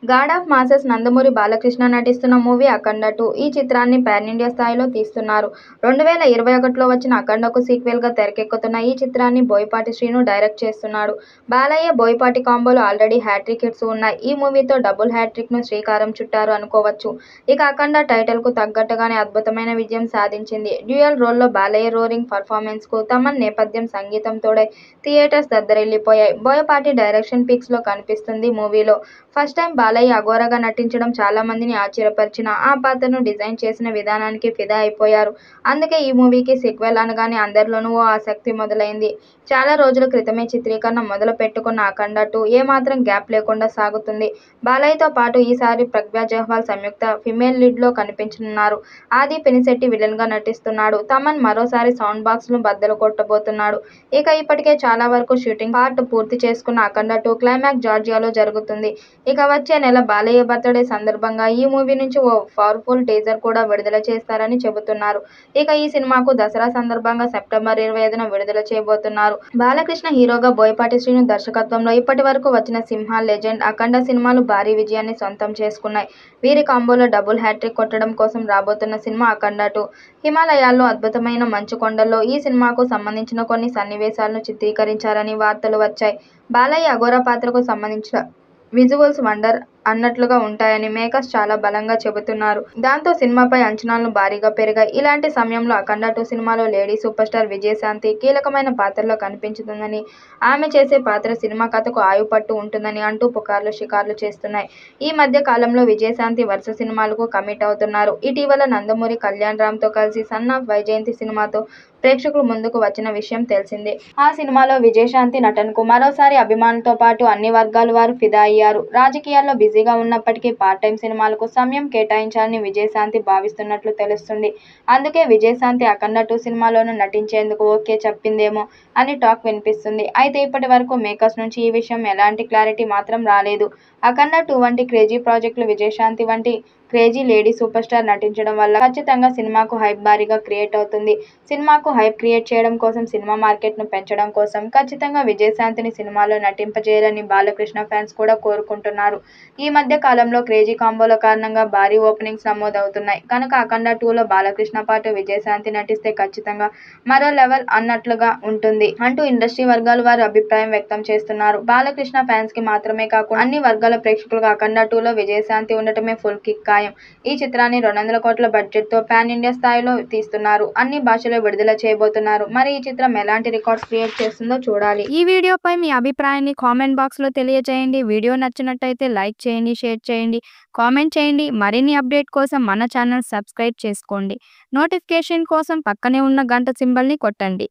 God of masses Nandamuri Balakrishna నటిస్తున్న movie అఖండ 2. ఈ చిత్రాన్ని పాన్ ఇండియా స్థాయిలో తీస్తున్నారు. 2021లో వచ్చిన అఖండకు సీక్వెల్గా తెరకెక్కుతున్న ఈ చిత్రాన్ని బోయపాటి శ్రీను డైరెక్ట్ చేస్తున్నాడు. బాలయ్య, బోయపాటి కాంబోలో ఆల్రెడీ హ్యాట్రిక్ హిట్స్ ఉన్నాయి. ఈ మూవీతో డబుల్ హ్యాట్రిక్ను శ్రీకారం చుట్టారు అనుకోవచ్చు. ఇక అఖండ టైటిల్కు తగ్గట్టుగానే అద్భుతమైన విజయం సాధించింది. డ్యూయల్ రోల్లో బాలయ్య రోరింగ్ పర్ఫార్మెన్స్కు తమన్ నేపథ్యం సంగీతం తోడై థియేటర్స్ దద్దరిల్లిపోయాయి. బోయపాటి డైరెక్షన్ పిక్స్లో కనిపిస్తుంది మూవీలో. ఫస్ట్ టైం బాలయ్య అఘోరాగా నటించడం చాలా మందిని ఆశ్చర్యపరిచినా ఆ పాత్రను డిజైన్ చేసిన విధానానికి ఫిదా అయిపోయారు. అందుకే ఈ మూవీకి సీక్వెల్ అనగానే అందరిలోనూ ఓ ఆసక్తి మొదలైంది. చాలా రోజుల క్రితమే చిత్రీకరణ మొదలు పెట్టుకున్న అఖండ 2 ఏమాత్రం గ్యాప్ లేకుండా సాగుతుంది. బాలయ్యతో పాటు ఈసారి ప్రగ్యా జైస్వాల్ సంయుక్త ఫిమేల్ లీడ్లో కనిపించనున్నారు. ఆది పినిశెట్టి విలన్గా నటిస్తున్నాడు. తమన్ మరోసారి సౌండ్ బాక్స్ను బద్దలు కొట్టబోతున్నాడు. ఇక ఇప్పటికే చాలా వరకు షూటింగ్ పార్ట్ పూర్తి చేసుకున్న అఖండ 2 క్లైమాక్స్ జార్జియాలో జరుగుతుంది. ఇక వచ్చే నెల బాలయ్య బర్త్డే సందర్భంగా ఈ మూవీ నుంచి ఓ పవర్ఫుల్ టీజర్ కూడా విడుదల చేస్తారని చెబుతున్నారు. ఇక ఈ సినిమాకు దసరా సందర్భంగా సెప్టెంబర్ 25న విడుదల చేయబోతున్నారు. బాలకృష్ణ హీరోగా, బోయపాటి శ్రీను దర్శకత్వంలో ఇప్పటి వరకు వచ్చిన సింహ, లెజెండ్, అఖండ సినిమాలు భారీ విజయాన్ని సొంతం చేసుకున్నాయి. వీరి కాంబోలో డబుల్ హ్యాట్రిక్ కొట్టడం కోసం రాబోతున్న సినిమా అఖండ 2. హిమాలయాల్లో అద్భుతమైన మంచు కొండల్లో ఈ సినిమాకు సంబంధించిన కొన్ని సన్నివేశాలను చిత్రీకరించారని వార్తలు వచ్చాయి. బాలయ్య అఘోరా పాత్రకు సంబంధించిన విజువల్స్ వండర్ అన్నట్లుగా ఉంటాయని మేకర్స్ చాలా బలంగా చెబుతున్నారు. దాంతో సినిమాపై అంచనాలు భారీగా పెరిగాయి. ఇలాంటి సమయంలో అఖండ 2 సినిమాలో లేడీ సూపర్ స్టార్ విజయశాంతి కీలకమైన పాత్రలో కనిపించనుందని, ఆమె చేసే పాత్ర సినిమా కథకు ఆయుపట్టు ఉంటుందని అంటూ పుకార్లు షికార్లు చేస్తున్నాయి. ఈ మధ్య కాలంలో విజయశాంతి వరుస సినిమాలకు కమిట్ అవుతున్నారు. ఇటీవల నందమూరి కళ్యాణ్ రామ్తో కలిసి సన్ ఆఫ్ వైజయంతి సినిమాతో ప్రేక్షకుల ముందుకు వచ్చిన విషయం తెలిసిందే. ఆ సినిమాలో విజయశాంతి నటనకు మరోసారి అభిమానులతో పాటు అన్ని వర్గాల వారు ఫిదా అయ్యారు. రాజకీయాల్లో బిజీగా ఉన్నప్పటికీ పార్ట్ టైం సినిమాలకు సమయం కేటాయించాలని విజయశాంతి భావిస్తున్నట్లు తెలుస్తుంది. అందుకే విజయశాంతి అఖండ 2 సినిమాలోనూ నటించేందుకు ఓకే చెప్పిందేమో అని టాక్ వినిపిస్తుంది. అయితే ఇప్పటి వరకు మేకర్స్ నుంచి ఈ విషయం ఎలాంటి క్లారిటీ మాత్రం రాలేదు. అఖండ 2 వంటి క్రేజీ ప్రాజెక్టులో విజయశాంతి వంటి క్రేజీ లేడీ సూపర్ స్టార్ నటించడం వల్ల ఖచ్చితంగా సినిమాకు హైప్ భారీగా క్రియేట్ అవుతుంది. సినిమాకు హైప్ క్రియేట్ చేయడం కోసం, సినిమా మార్కెట్ను పెంచడం కోసం ఖచ్చితంగా విజయశాంతిని సినిమాలో నటింపజేయాలని బాలకృష్ణ ఫ్యాన్స్ కూడా కోరుకుంటున్నారు. ఈ మధ్య కాలంలో క్రేజీ కాంబోల కారణంగా భారీ ఓపెనింగ్స్ నమోదవుతున్నాయి కనుక అఖండ 2లో బాలకృష్ణ పాటు విజయశాంతి నటిస్తే ఖచ్చితంగా మరో లెవెల్ అన్నట్లుగా ఉంటుంది అంటూ ఇండస్ట్రీ వర్గాల వారు అభిప్రాయం వ్యక్తం చేస్తున్నారు. బాలకృష్ణ ఫ్యాన్స్ కి మాత్రమే కాకుండా అన్ని వర్గాల ప్రేక్షకులకు అఖండ 2లో విజయశాంతి ఉండటమే ఫుల్ కిక్ ఖాయం. ఈ చిత్రాన్ని 200 కోట్ల బడ్జెట్ తో పాన్ ఇండియా స్థాయిలో తీస్తున్నారు. అన్ని భాషలో విడుదల చేయబోతున్నారు. మరి ఈ చిత్రం ఎలాంటి రికార్డ్స్ క్రియేట్ చేస్తుందో చూడాలి. ఈ వీడియోపై మీ అభిప్రాయాన్ని కామెంట్ బాక్స్లో తెలియజేయండి. వీడియో నచ్చినట్టయితే లైక్ చేయండి, షేర్ చేయండి, కామెంట్ చేయండి. మరిన్ని అప్డేట్ కోసం మన ఛానల్ సబ్స్క్రైబ్ చేసుకోండి. నోటిఫికేషన్ కోసం పక్కనే ఉన్న గంట సింబల్ని కొట్టండి.